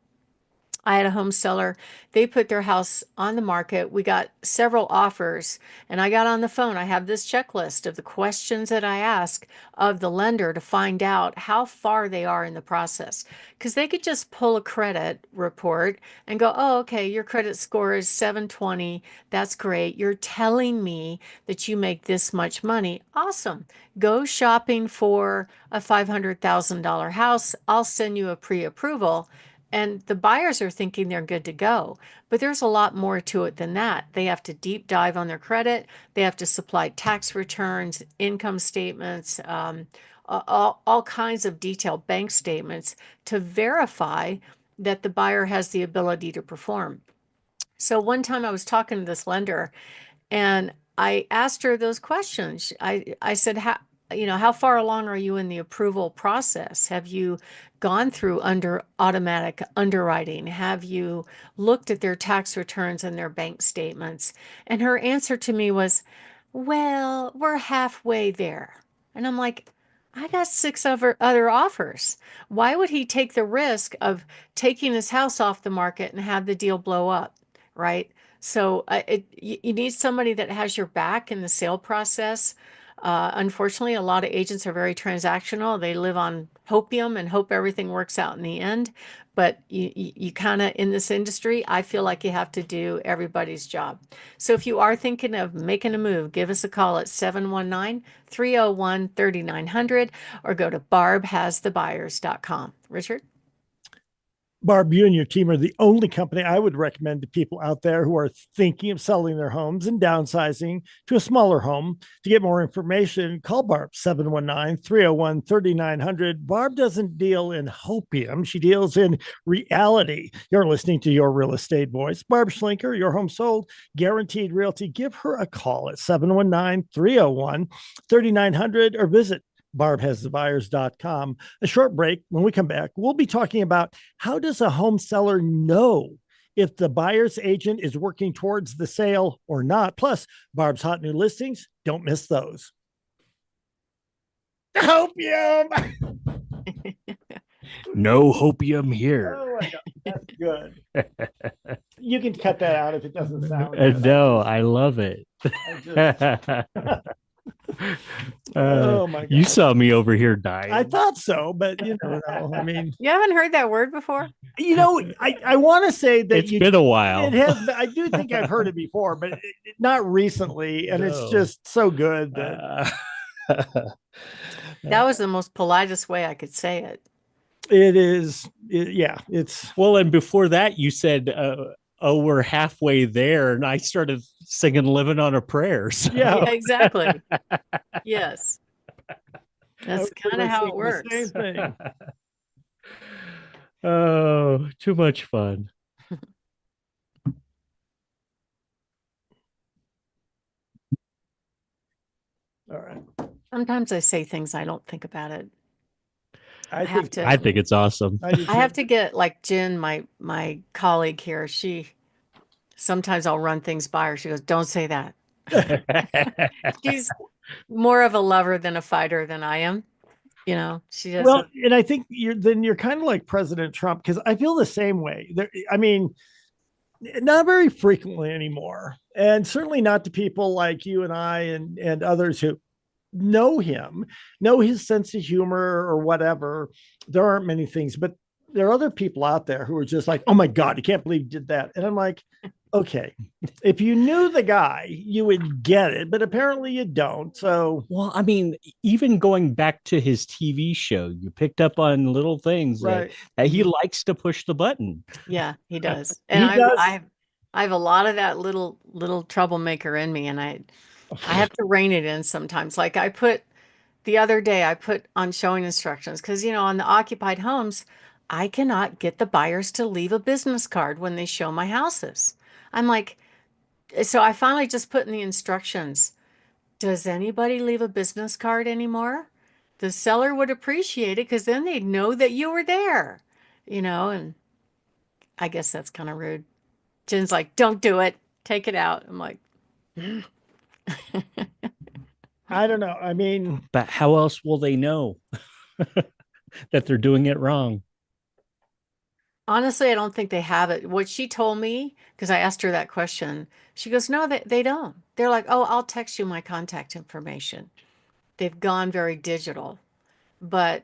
I had a home seller. They put their house on the market. We got several offers, and I got on the phone. I have this checklist of the questions that I ask of the lender to find out how far they are in the process. Because they could just pull a credit report and go, oh, okay, your credit score is 720. That's great. You're telling me that you make this much money. Awesome. Go shopping for a $500,000 house. I'll send you a pre-approval. And the buyers are thinking they're good to go. But there's a lot more to it than that. They have to deep dive on their credit. They have to supply tax returns, income statements, all kinds of detailed bank statements to verify that the buyer has the ability to perform. So one time I was talking to this lender, and I asked her those questions. I said, how far along are you in the approval process? Have you gone through under automatic underwriting? Have you looked at their tax returns and their bank statements? And her answer to me was, well, we're halfway there. And I'm like, I got six other offers. Why would he take the risk of taking his house off the market and have the deal blow up, right? So you need somebody that has your back in the sale process. Unfortunately, a lot of agents are very transactional. They live on hopium and hope everything works out in the end. But you kind of, in this industry, I feel like you have to do everybody's job. So if you are thinking of making a move, give us a call at 719-301-3900 or go to barbhasthebuyers.com. Richard? Barb, you and your team are the only company I would recommend to people out there who are thinking of selling their homes and downsizing to a smaller home. To get more information, call Barb 719-301-3900. Barb doesn't deal in hopium. She deals in reality. You're listening to Your Real Estate Voice. Barb Schlinker, your home sold, guaranteed realty. Give her a call at 719-301-3900 or visit barbhasthebuyers.com. A short break. When we come back, we'll be talking about how does a home seller know if the buyer's agent is working towards the sale or not. Plus, Barb's hot new listings. Don't miss those. Hopium. No hopium here. Oh my God, that's good. You can cut that out if it doesn't sound good. No, I love it. I just oh my You God. saw me over here I dying. thought so, but you never know. I mean, You haven't heard that word before? I want to say that It's been a it while. has, I do think I've heard it before, but not recently. And it's No. just so good that That was the most politest way I could say it. it is. Yeah, it's Well, and before that, you said, "Oh, we're halfway there," and I started singing "Living on a Prayer." So. yeah. Yeah, exactly. Yes. I That's was kind of like how it thinking the same works. thing. Oh, too much fun. All right. Sometimes I say things I don't think about it. I I have think to I think it's awesome. I do I have too. to get like Jen, my colleague here, she sometimes I'll run things by her. She goes, "Don't say that." She's more of a lover than a fighter than I am. She Well, doesn't. and I think you're kind of like President Trump because I feel the same way. I mean, not very frequently anymore, and certainly not to people like you and I and others who know him, know his sense of humor or whatever. There aren't many things, but there are other people out there who are just like, "Oh my God, you can't believe you did that," and I'm like, okay, if you knew the guy, you would get it, but apparently you don't. So, Well, I mean, even going back to his TV show, you picked up on little things right, that he likes to push the button. Yeah, he does. And he I does. I I have a lot of that little troublemaker in me, and I have to rein it in sometimes. Like the other day I put on showing instructions because on the occupied homes, I cannot get the buyers to leave a business card when they show my houses. I'm like, so I finally just put in the instructions. Does anybody leave a business card anymore? The seller would appreciate it because then they'd know that you were there, and I guess that's kind of rude. Jen's like, don't do it. Take it out. I'm like, I don't know. I mean, But how else will they know that they're doing it wrong? honestly, I don't think they have it. What she told me, because I asked her that question, she goes, no, they don't. They're like, oh, I'll text you my contact information. They've gone very digital. But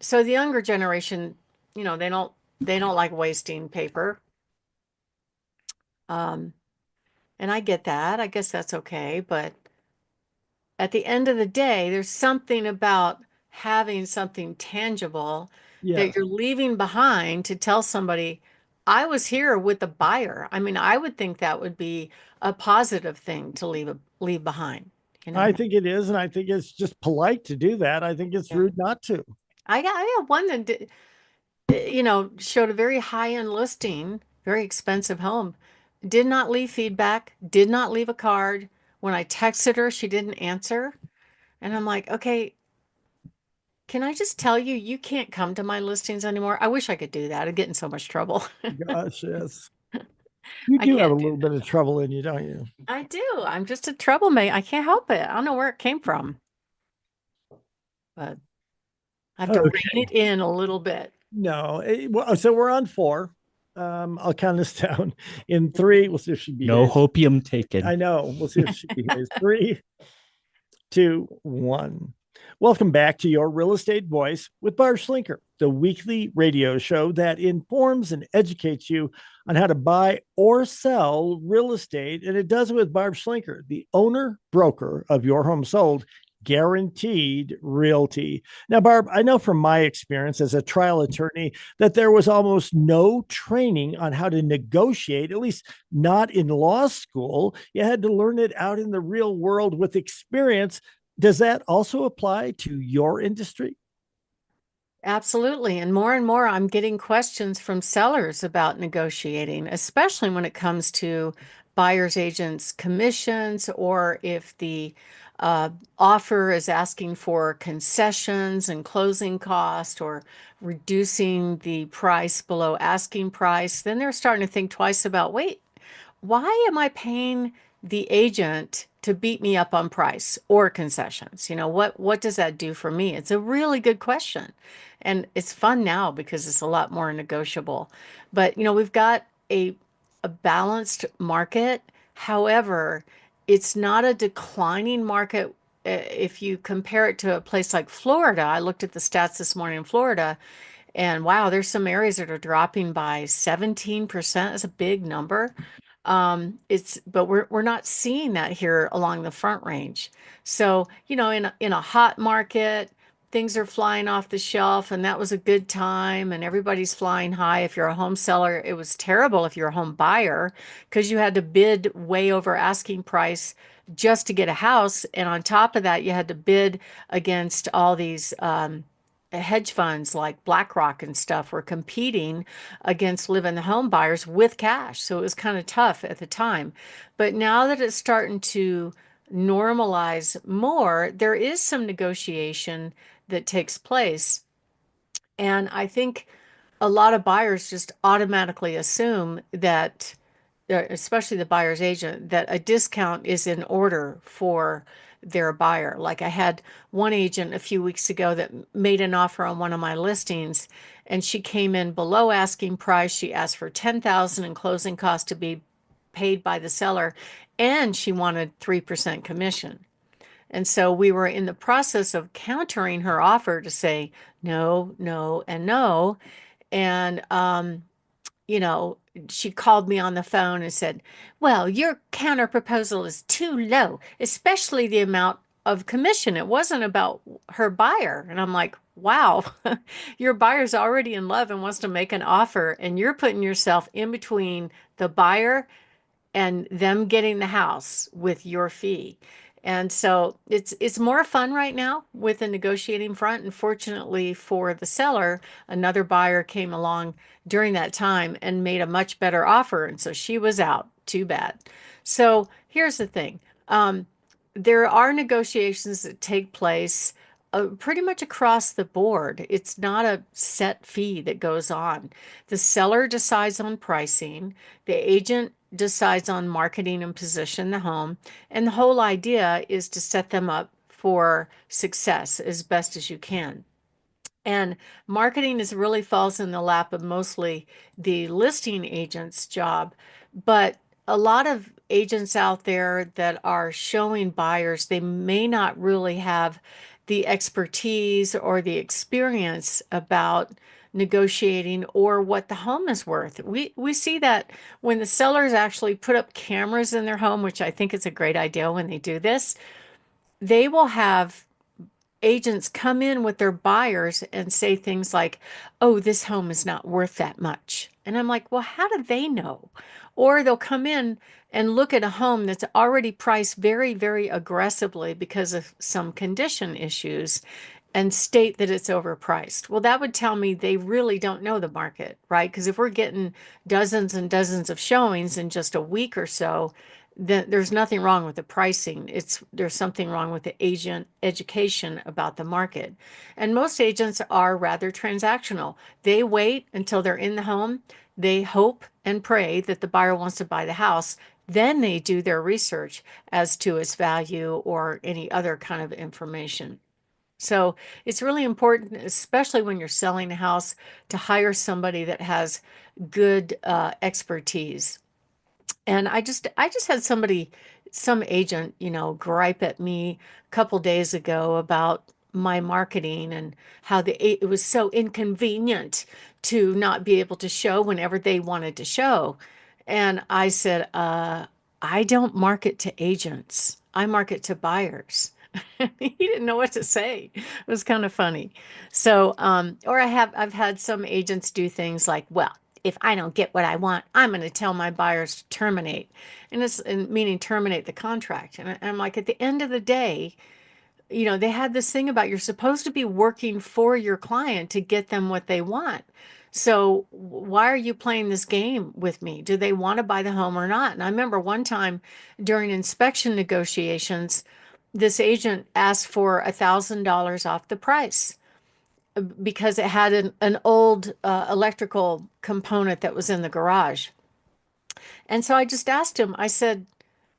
so the younger generation, they don't like wasting paper. Um, and I get that. I guess that's okay. But at the end of the day, there's something about having something tangible that yes, you're leaving behind to tell somebody, I was here with the buyer. I mean, I would think that would be a positive thing to leave behind, you I know? think it is, and I think it's just polite to do that. I think it's Yeah. rude not to. I got one that did, showed a very high-end listing, very expensive home. Did not leave feedback, did not leave a card. When I texted her, she didn't answer. And I'm like, okay, can I just tell you, you can't come to my listings anymore? I wish I could do that. I'd get in so much trouble. Gosh, yes, you I do have a can't do little bit that. of trouble in you, don't you? I do. I'm just a troublemaker. I can't help it. I don't know where it came from, but I have to rein Okay, it in a little bit. no. Well, so we're on four. I'll count this down in three. We'll see if she No behaves. hopium taken. I know. We'll see if she behaves. Three, two, one. Welcome back to Your Real Estate Voice with Barb Schlinker, the weekly radio show that informs and educates you on how to buy or sell real estate. And it does it with Barb Schlinker, the owner broker of Your Home Sold, Guaranteed Realty. Now, Barb, I know from my experience as a trial attorney that there was almost no training on how to negotiate, at least not in law school. You had to learn it out in the real world with experience. Does that also apply to your industry? Absolutely. And more, I'm getting questions from sellers about negotiating, especially when it comes to buyer's agents' commissions or if the offer is asking for concessions and closing cost or reducing the price below asking price. Then they're starting to think twice about, wait, why am I paying the agent to beat me up on price or concessions? You know, what does that do for me? It's a really good question. And it's fun now because it's a lot more negotiable. But, you know, we've got a balanced market. However, it's not a declining market. If you compare it to a place like Florida, I looked at the stats this morning in Florida, and wow, there's some areas that are dropping by 17%. That's a big number. But we're not seeing that here along the Front Range. So, you know, in a hot market, things are flying off the shelf, and that was a good time, and everybody's flying high. If you're a home seller, it was terrible if you're a home buyer because you had to bid way over asking price just to get a house, and on top of that, you had to bid against all these hedge funds like BlackRock and stuff were competing against live in the home buyers with cash. So it was kind of tough at the time. But now that it's starting to normalize more, there is some negotiation that takes place. And I think a lot of buyers just automatically assume that, especially the buyer's agent, that a discount is in order for their buyer. Like I had one agent a few weeks ago that made an offer on one of my listings, and she came in below asking price. She asked for 10,000 in closing costs to be paid by the seller, and she wanted 3% commission. And so we were in the process of countering her offer to say no, no, and no. And you know, she called me on the phone and said, well, your counter proposal is too low, especially the amount of commission. It wasn't about her buyer. And I'm like, wow, your buyer's already in love and wants to make an offer, and you're putting yourself in between the buyer and them getting the house with your fee. And so it's more fun right now with the negotiating front. And fortunately for the seller, another buyer came along during that time and made a much better offer. And so she was out. Too bad. So here's the thing. There are negotiations that take place pretty much across the board. It's not a set fee that goes on. The seller decides on pricing, the agent decides on marketing and position the home, and the whole idea is to set them up for success as best as you can. And marketing is really falls in the lap of mostly the listing agent's job. But a lot of agents out there that are showing buyers, they may not really have the expertise or the experience about negotiating or what the home is worth. We see that when the sellers actually put up cameras in their home, which I think is a great idea when they do this, they will have agents come in with their buyers and say things like, oh, this home is not worth that much. And I'm like, well, how do they know? Or they'll come in and look at a home that's already priced very, very aggressively because of some condition issues and state that it's overpriced. Well, that would tell me they really don't know the market, right? Because if we're getting dozens and dozens of showings in just a week or so, then there's nothing wrong with the pricing. There's something wrong with the agent education about the market. And most agents are rather transactional. They wait until they're in the home. They hope and pray that the buyer wants to buy the house. Then they do their research as to its value or any other kind of information. So it's really important, especially when you're selling a house, to hire somebody that has good expertise. And I just had some agent, you know, gripe at me a couple days ago about my marketing and how it was so inconvenient to not be able to show whenever they wanted to show. And I said, I don't market to agents. I market to buyers. He didn't know what to say. It was kind of funny. So, or I've had some agents do things like, well, if I don't get what I want, I'm going to tell my buyers to terminate. And meaning terminate the contract. And I'm like, at the end of the day, you know, they had this thing about you're supposed to be working for your client to get them what they want. So why are you playing this game with me? Do they want to buy the home or not? And I remember one time during inspection negotiations, this agent asked for $1,000 off the price because it had an old electrical component that was in the garage. And so I just asked him, I said,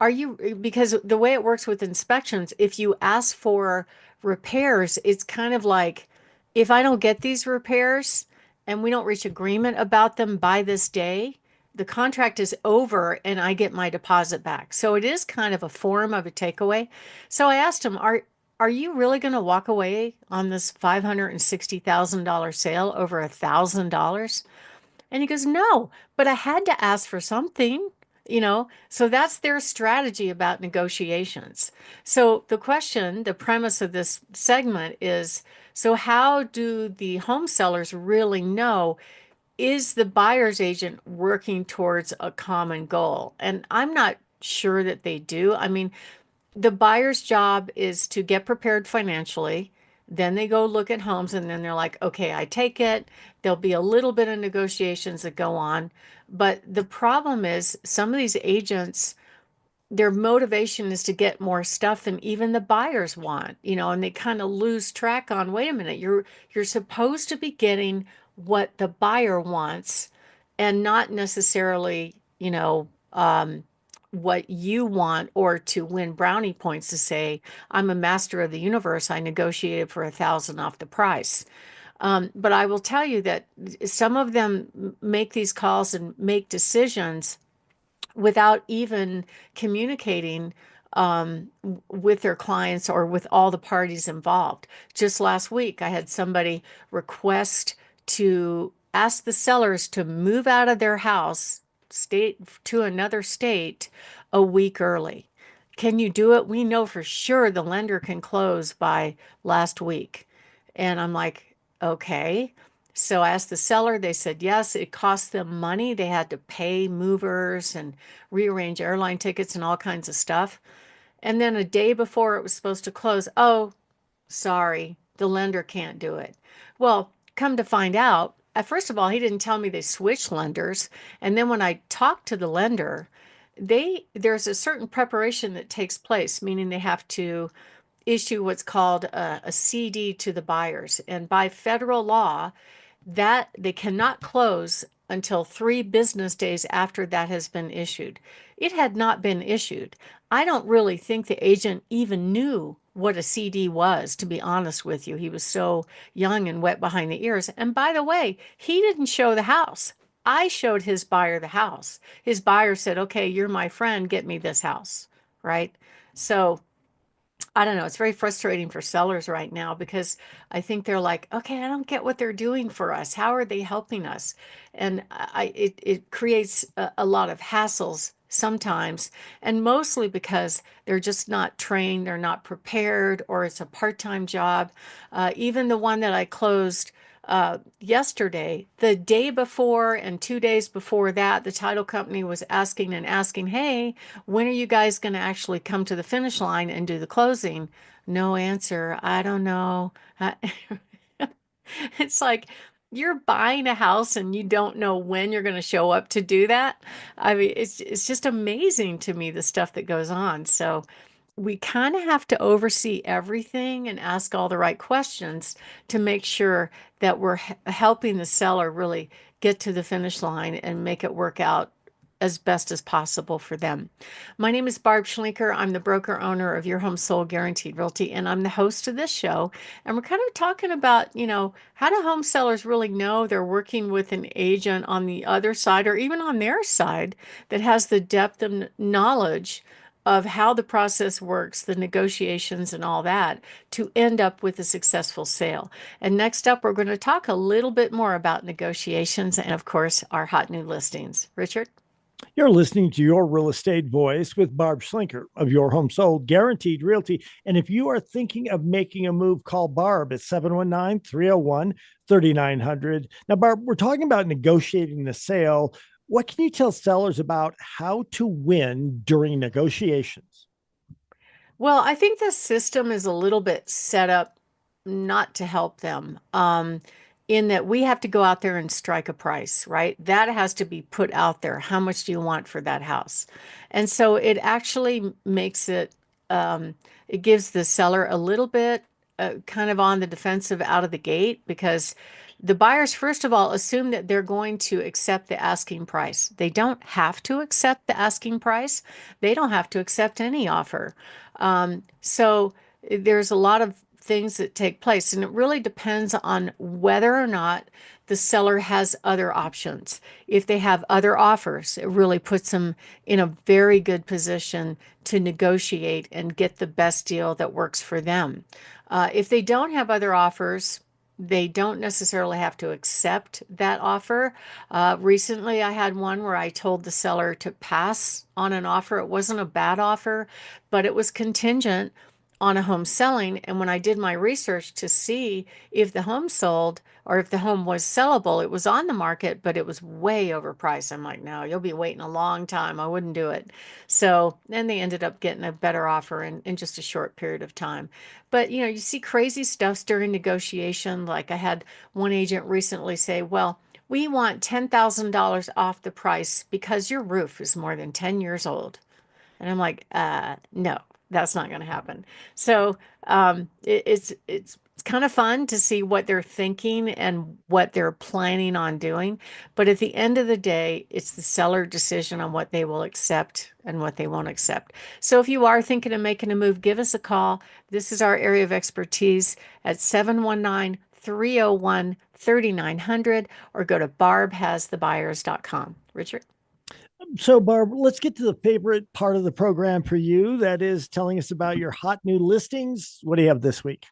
are you, because the way it works with inspections, if you ask for repairs, it's kind of like, if I don't get these repairs and we don't reach agreement about them by this day, the contract is over and I get my deposit back. So it is kind of a form of a takeaway. So I asked him, are you really going to walk away on this $560,000 sale over $1,000? And he goes, no, but I had to ask for something, you know? So that's their strategy about negotiations. So the question, the premise of this segment is, so how do the home sellers really know, is the buyer's agent working towards a common goal? And I'm not sure that they do. I mean, the buyer's job is to get prepared financially. Then they go look at homes and then they're like, okay, I take it. There'll be a little bit of negotiations that go on. But the problem is some of these agents, their motivation is to get more stuff than even the buyers want, you know, and they kind of lose track on, wait a minute, you're supposed to be getting what the buyer wants and not necessarily, what you want, or to win brownie points to say, I'm a master of the universe. I negotiated for 1,000 off the price. But I will tell you that some of them make these calls and make decisions without even communicating with their clients or with all the parties involved. Just last week, I had somebody request to ask the sellers to move out of their house, state to another state a week early. Can you do it? We know for sure the lender can close by last week. And I'm like, okay. So I asked the seller, they said yes. It cost them money. They had to pay movers and rearrange airline tickets and all kinds of stuff. And then a day before it was supposed to close, oh, sorry, the lender can't do it. Well, come to find out, first of all, he didn't tell me they switched lenders. And then when I talked to the lender, there's a certain preparation that takes place, meaning they have to issue what's called a CD to the buyers. And by federal law, that they cannot close until 3 business days after that has been issued. It had not been issued. I don't really think the agent even knew what a CD was, to be honest with you. He was so young and wet behind the ears. And by the way, he didn't show the house. I showed his buyer the house. His buyer said, okay, you're my friend, get me this house, right? So I don't know. It's very frustrating for sellers right now because I think they're like, okay, I don't get what they're doing for us. How are they helping us? And it creates a lot of hassles sometimes, and mostly because they're just not trained, they're not prepared, or it's a part-time job. Even the one that I closed yesterday, the day before and 2 days before that, the title company was asking and asking, hey, when are you guys going to actually come to the finish line and do the closing? No answer. I don't know. It's like you're buying a house and you don't know when you're going to show up to do that. I mean, it's just amazing to me the stuff that goes on. So we kind of have to oversee everything and ask all the right questions to make sure that we're helping the seller really get to the finish line and make it work out as best as possible for them. My name is Barb Schlinker. I'm the broker owner of Your Home Sold Guaranteed Realty, and I'm the host of this show. And we're kind of talking about, how do home sellers really know they're working with an agent on the other side or even on their side that has the depth of knowledge of how the process works, the negotiations and all that, to end up with a successful sale. And next up, we're going to talk a little bit more about negotiations and, of course, our hot new listings. Richard? You're listening to Your Real Estate Voice with Barb Schlinker of Your Home Sold Guaranteed Realty. And if you are thinking of making a move, call Barb at 719-301-3900. Now, Barb, we're talking about negotiating the sale. What can you tell sellers about how to win during negotiations? Well, I think the system is a little bit set up not to help them, in that we have to go out there and strike a price, right? That has to be put out there. How much do you want for that house? And so it actually makes it gives the seller a little bit kind of on the defensive out of the gate, because The buyers, first of all, assume that they're going to accept the asking price. They don't have to accept the asking price. They don't have to accept any offer. So there's a lot of things that take place, and it really depends on whether or not the seller has other options. If they have other offers, it really puts them in a very good position to negotiate and get the best deal that works for them. If they don't have other offers, they don't necessarily have to accept that offer. Recently, I had one where I told the seller to pass on an offer. It wasn't a bad offer, but it was contingent on a home selling. And when I did my research to see if the home sold or if the home was sellable, it was on the market, but it was way overpriced. I'm like, no, you'll be waiting a long time. I wouldn't do it. So then they ended up getting a better offer in just a short period of time. But you see crazy stuff during negotiation. Like I had one agent recently say, well, we want $10,000 off the price because your roof is more than 10 years old. And I'm like, no, that's not going to happen. So it's kind of fun to see what they're thinking and what they're planning on doing. But at the end of the day, it's the seller decision on what they will accept and what they won't accept. So if you are thinking of making a move, give us a call. This is our area of expertise at 719 301 3900 or go to barbhasthebuyers.com. Richard? So, Barb, let's get to the favorite part of the program for you. That is telling us about your hot new listings. What do you have this week?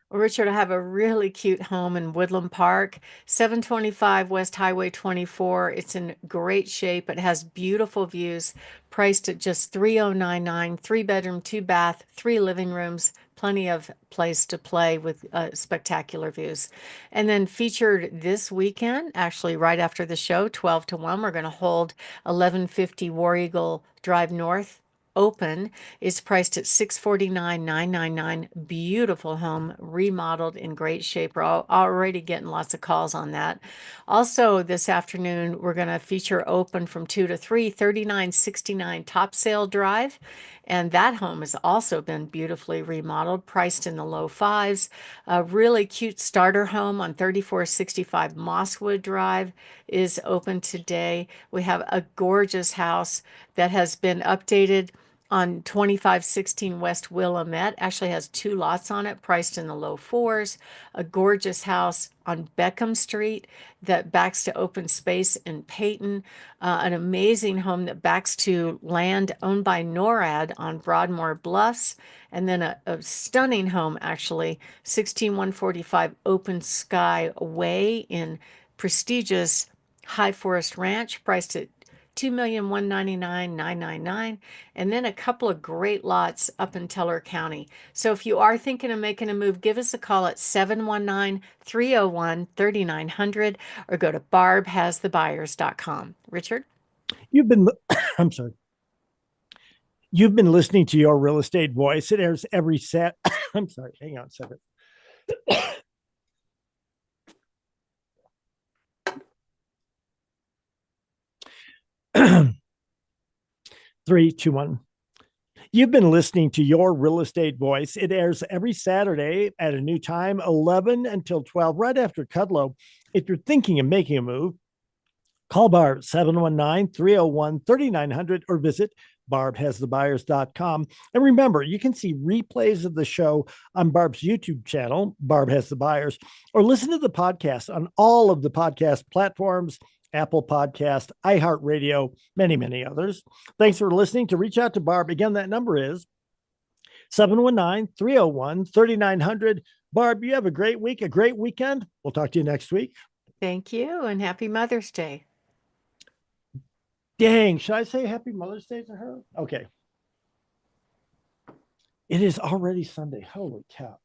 Well, Richard, I have a really cute home in Woodland Park, 725 West Highway 24. It's in great shape. It has beautiful views, priced at just 3099, 3 bedroom, 2 bath, 3 living rooms, plenty of place to play with spectacular views. And then featured this weekend, actually right after the show, 12 to 1, we're going to hold 1150 War Eagle Drive North open. It's priced at $649,999. Beautiful home, remodeled in great shape. We're already getting lots of calls on that. Also, this afternoon, we're going to feature open from 2 to 3, 3969 Topsail Drive. And that home has also been beautifully remodeled, priced in the low fives. A really cute starter home on 3465 Mosswood Drive is open today. We have a gorgeous house that has been updated on 2516 West Willamette. Actually has 2 lots on it, priced in the low fours. A gorgeous house on Beckham Street that backs to open space in Peyton. An amazing home that backs to land owned by NORAD on Broadmoor Bluffs. And then a stunning home, actually, 16145 Open Sky Way in prestigious High Forest Ranch, priced at $2,199,999, and then a couple of great lots up in Teller County. So if you are thinking of making a move, give us a call at 719-301-3900 or go to barbhasthebuyers.com. Richard? You've been, I'm sorry. You've been listening to Your Real Estate Voice. It airs every set. I'm sorry. Hang on a second. 3, 2, 1. You've been listening to Your Real Estate Voice. It airs every Saturday at a new time, 11 until 12, right after Cudlow. If you're thinking of making a move, call Barb 719-301-3900 or visit barbhasthebuyers.com. And remember, you can see replays of the show on Barb's YouTube channel, Barb Has the Buyers, or listen to the podcast on all of the podcast platforms, Apple Podcast, iHeartRadio, many, many others. Thanks for listening. To reach out to Barb, again, that number is 719-301-3900. Barb, you have a great week, a great weekend. We'll talk to you next week. Thank you, and happy Mother's Day. Dang, should I say happy Mother's Day to her? Okay. It is already Sunday. Holy cow.